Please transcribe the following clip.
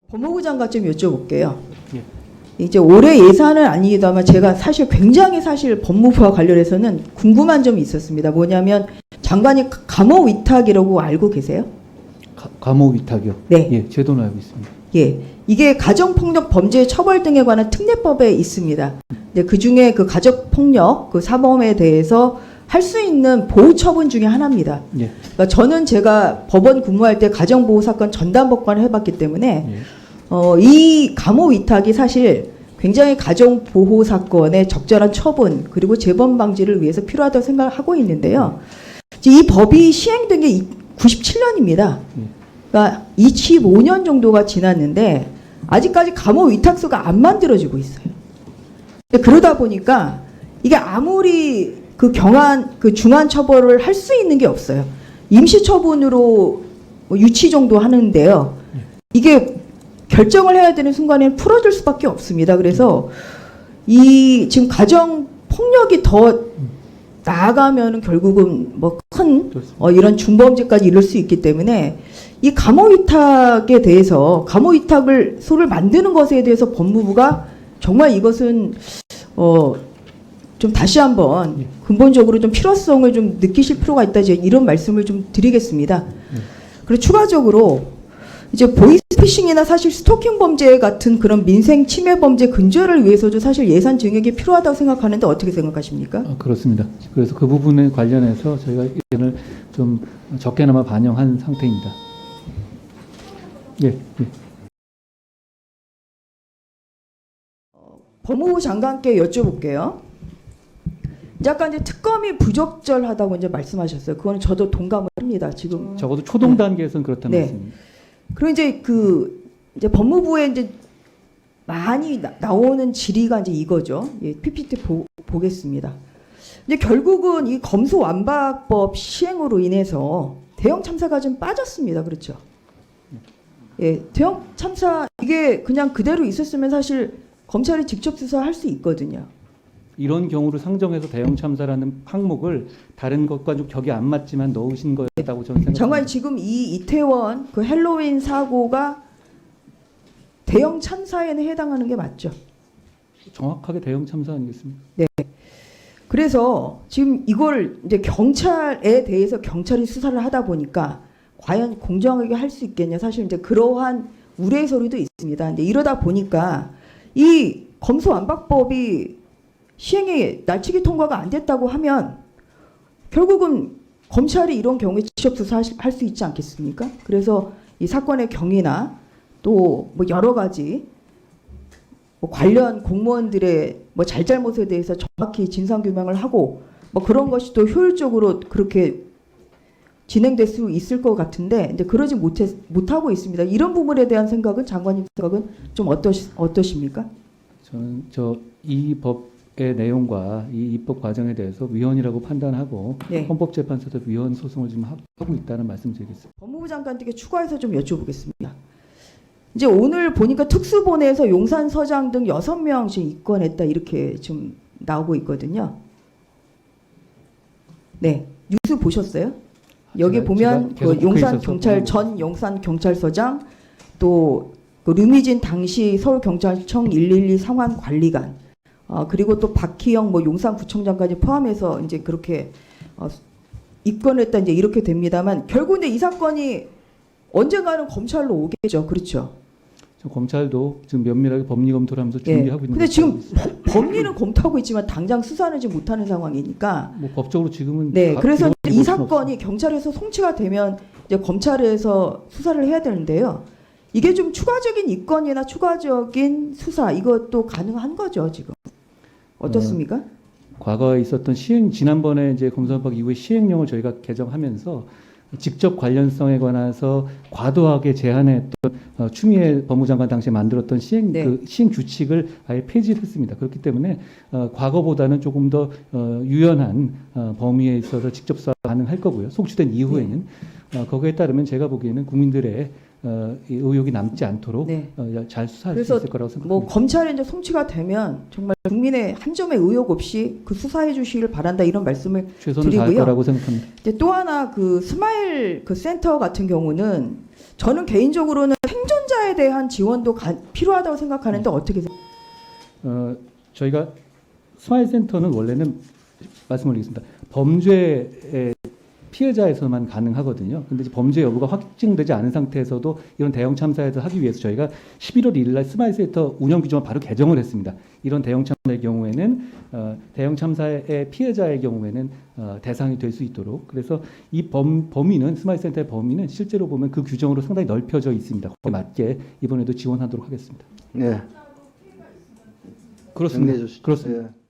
법무부 장관 좀 여쭤볼게요. 예. 이제 올해 예산은 아니다만 제가 사실 굉장히 법무부와 관련해서는 궁금한 점이 있었습니다. 뭐냐면 장관이 감호 위탁이라고 알고 계세요? 감호 위탁이요? 네. 예, 제도는 알고 있습니다. 예. 이게 가정폭력 범죄 처벌 등에 관한 특례법에 있습니다. 근데 그 중에 그 가정폭력 그 사범에 대해서 할 수 있는 보호 처분 중에 하나입니다. 예. 그러니까 저는 제가 법원 근무할 때 가정보호 사건 전담 법관을 해봤기 때문에 예. 이 감호 위탁이 사실 굉장히 가정보호 사건의 적절한 처분 그리고 재범 방지를 위해서 필요하다고 생각하고 있는데요. 이 법이 시행된 게 97년입니다. 그러니까 25년 정도가 지났는데 아직까지 감호 위탁서가 안 만들어지고 있어요. 그러다 보니까 이게 아무리 그 중한 처벌을 할 수 있는 게 없어요. 임시 처분으로 유치 정도 하는데요. 이게 결정을 해야 되는 순간에는 풀어줄 수밖에 없습니다. 그래서 이 지금 가정 폭력이 더 나아가면은 결국은 뭐 큰 이런 중범죄까지 이룰 수 있기 때문에 이 감호 위탁에 대해서 감호 위탁을 소를 만드는 것에 대해서 법무부가 정말 이것은 좀 다시 한번 근본적으로 좀 필요성을 좀 느끼실 필요가 있다 이런 말씀을 좀 드리겠습니다. 그리고 추가적으로 이제 보이스피싱이나 사실 스토킹 범죄 같은 그런 민생 침해 범죄 근절을 위해서도 사실 예산 증액이 필요하다고 생각하는데 어떻게 생각하십니까? 그렇습니다. 그래서 그 부분에 관련해서 저희가 의견을 좀 적게나마 반영한 상태입니다. 예. 법무부 장관께 여쭤볼게요. 약간 이제 특검이 부적절하다고 이제 말씀하셨어요. 그거는 저도 동감을 합니다. 지금 적어도 초동 단계에서는 그렇다는 말씀입니다. 그리고 이제 법무부에 이제 많이 나오는 질의가 이제 이거죠. 예, PPT 보겠습니다. 이제 결국은 이 검수완박법 시행으로 인해서 대형 참사가 좀 빠졌습니다. 그렇죠? 예, 대형 참사 이게 그냥 그대로 있었으면 사실 검찰이 직접 수사할 수 있거든요. 이런 경우를 상정해서 대형 참사라는 항목을 다른 것과 좀 격이 안 맞지만 넣으신 거였다고 저는 생각합니다. 장관이 지금 이 이태원 그 헬로윈 사고가 대형 참사에는 해당하는 게 맞죠? 정확하게 대형 참사 아니겠습니까? 네. 그래서 지금 이걸 이제 경찰에 대해서 경찰이 수사를 하다 보니까 과연 공정하게 할 수 있겠냐 사실 이제 그러한 우려의 소리도 있습니다. 근데 이러다 보니까 이 검수완박법이 시행이 날치기 통과가 안 됐다고 하면 결국은 검찰이 이런 경우에 직접 수사할 수 있지 않겠습니까? 그래서 이 사건의 경위나 또 뭐 여러 가지 뭐 관련 공무원들의 뭐 잘잘못에 대해서 정확히 진상 규명을 하고 뭐 그런 것이 또 효율적으로 그렇게 진행될 수 있을 것 같은데 이제 그러지 못하고 있습니다. 이런 부분에 대한 생각은 장관님 생각은 좀 어떠십니까? 저는 이 법의 내용과 이 입법 과정에 대해서 위헌이라고 판단하고 네. 헌법재판소에서 위헌 소송을 지금 하고 있다는 말씀드리겠습니다. 법무부 장관께 추가해서 좀 여쭤보겠습니다. 이제 오늘 보니까 특수본에서 용산서장 등 6명 지금 입건했다 이렇게 좀 나오고 있거든요. 네, 뉴스 보셨어요? 여기 보면 그 용산 경찰 전 용산 경찰서장 또 그 류미진 당시 서울경찰청 112 상황 관리관 그리고 또 박희영 뭐 용산구청장까지 포함해서 이제 그렇게 입건했다 이제 이렇게 됩니다만 결국 이 사건이 언젠가는 검찰로 오겠죠, 그렇죠? 검찰도 지금 면밀하게 법리 검토를 하면서 준비하고 있는. 근데 지금 법리는 검토하고 있지만 당장 수사는 지금 못하는 상황이니까. 뭐 법적으로 지금은. 네, 그래서 이 사건이 경찰에서 송치가 되면 이제 검찰에서 수사를 해야 되는데요. 이게 좀 추가적인 입건이나 추가적인 수사 이것도 가능한 거죠 지금. 어떻습니까? 과거에 있었던 지난번에 이제 검수완박 이후에 시행령을 저희가 개정하면서 직접 관련성에 관해서 과도하게 제한했던 추미애 법무장관 당시에 만들었던 시행 규칙을 아예 폐지를 했습니다. 그렇기 때문에 과거보다는 조금 더 유연한 범위에 있어서 직접 수사 가능할 거고요. 송치된 이후에는 거기에 따르면 제가 보기에는 국민들의 의혹이 남지 않도록 잘 수사할 수 있을 거라고 생각합니다. 뭐 검찰에 이제 송치가 되면 정말 국민의 한 점의 의혹 없이 그 수사해 주시길 바란다 이런 말씀을 최선을 다할 거라고 생각합니다. 이제 또 하나 그 스마일 그 센터 같은 경우는 저는 개인적으로는 생존자에 참사에 대한 지원도 필요하다고 생각하는데 어떻게 생각하세요? 저희가 스마일 센터는 원래는 말씀드리겠습니다. 범죄의 피해자에서만 가능하거든요. 근데 이제 범죄 여부가 확증되지 않은 상태에서도 이런 대형 참사에서 하기 위해서 저희가 11월 1일 날 스마일 센터 운영 규정을 바로 개정을 했습니다. 이런 대형 참사의 경우에는 대형 참사의 피해자의 경우에는 대상이 될 수 있도록. 그래서 이 범위는 스마일 센터의 범위는 실제로 보면 그 규정으로 상당히 넓혀져 있습니다. 거기에 맞게 이번에도 지원하도록 하겠습니다. 네. 그렇습니다. 정리해 주시죠. 그렇습니다. 예.